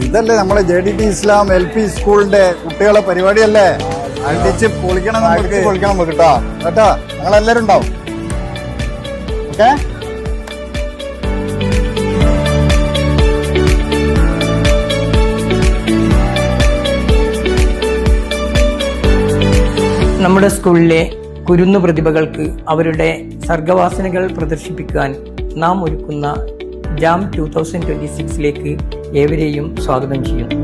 ഇതല്ലേ നമ്മളെ JDT ഇസ്ലാം LP സ്കൂളിന്റെ കുട്ടികളെ പരിപാടിയല്ലേ? അടിച്ച് പൊളിക്കണം നമുക്ക് കേട്ടോ കേട്ടോ. ഞങ്ങളെല്ലാരും ഉണ്ടാവും. ഓക്കെ. നമ്മുടെ സ്കൂളിലെ കുരുന്നു പ്രതിഭകൾക്ക് അവരുടെ സർഗവാസനകൾ പ്രദർശിപ്പിക്കാൻ നാം ഒരുക്കുന്ന ജാം 2026 ഏവരെയും സ്വാഗതം ചെയ്യുന്നു.